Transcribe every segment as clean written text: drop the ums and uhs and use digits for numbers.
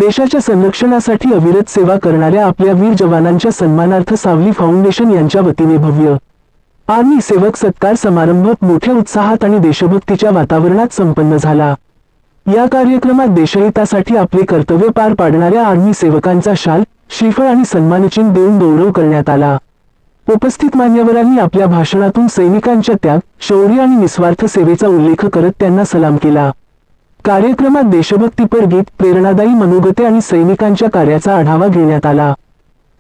देशाच्या संरक्षणासाठी अविरत सेवा करणाऱ्या आपल्या वीर जवानांच्या सन्मानार्थ सावली फाउंडेशन यांच्या वतीने भव्य आर्मी सेवक सत्कार समारंभ मोठ्या उत्साहात आणि देशभक्तीच्या वातावरणात संपन्न झाला। या कार्यक्रमात देशहितासाठी आपले कर्तव्य पार पाडणाऱ्या आर्मी सेवकांचा शाल, श्रीफळ आणि सन्मानचिन्ह देऊन गौरव करण्यात आला। उपस्थित मान्यवरांनी आपल्या भाषणातून सैनिकांच्या त्याग, शौर्य आणि निस्वार्थ सेवेचा उल्लेख करत त्यांना सलाम केला। कार्यक्रमात देशभक्तीपर गीत, प्रेरणादायी मनोगते आणि सैनिकांच्या कार्याचा आढावा घेण्यात आला।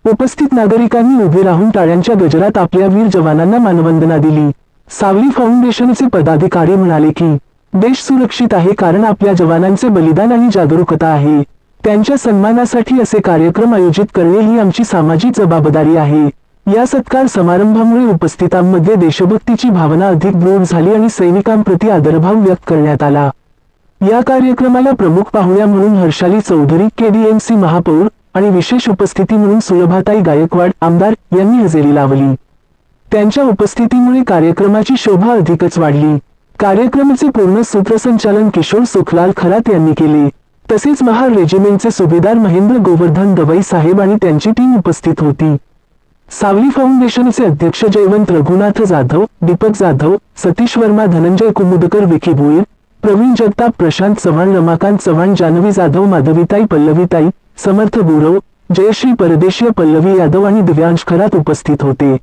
उपस्थित नागरिकांनी उभे राहून टाळ्यांच्या गजरात आपल्या वीर जवानांना मानवंदना दिली। सावली फाउंडेशनचे पदाधिकारी म्हणाले की देश सुरक्षित आहे कारण आपल्या जवानांचे बलिदान आणि जागरूकता आहे। त्यांच्या सन्मानासाठी असे कार्यक्रम आयोजित करणे ही आमची सामाजिक जबाबदारी आहे। या सत्कार समारंभामुळे उपस्थितांमध्ये देशभक्तीची भावना अधिक दृढ झाली आणि सैनिकांप्रती आदरभाव व्यक्त करण्यात आला। या कार्यक्रमाला प्रमुख पाहुण्या म्हणून हर्षाली चौधरी, केडीएमसी महापौर आणि विशेष उपस्थिती म्हणून सुलभाताई गायकवाड आमदार यांनी हजेरी लावली। त्यांच्या उपस्थितीमुळे कार्यक्रमाची शोभा अधिकच वाढली। कार्यक्रमाचे पूर्ण सूत्रसंचालन किशोर सुखलाल खरात यांनी केले। तसेच महार रेजिमेंटचे सुभेदार महेंद्र गोवर्धन गवई साहेब आणि त्यांची टीम उपस्थित होती। सावली फाउंडेशनचे अध्यक्ष जयवंत रघुनाथ जाधव, दीपक जाधव, सतीश वर्मा, धनंजय कुमुदकर, विकी भोईर, प्रवीण जगताप, प्रशांत चव्हाण, रमाकांत चव्हाण, जानवी जाधव, माधवीताई, पल्लवीताई, समर्थ गुरव, जयश्री परदेशीय, पल्लवी यादव आणि दिव्यांश खरात उपस्थित होते।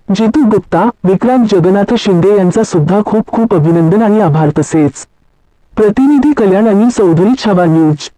जितू गुप्ता, विक्रांत जगन्नाथ शिंदे यांचा सुद्धा खूप खूप अभिनंदन आणि आभार। तसेच प्रतिनिधी कल्याण अनिल चौधरी, छावा न्यूज।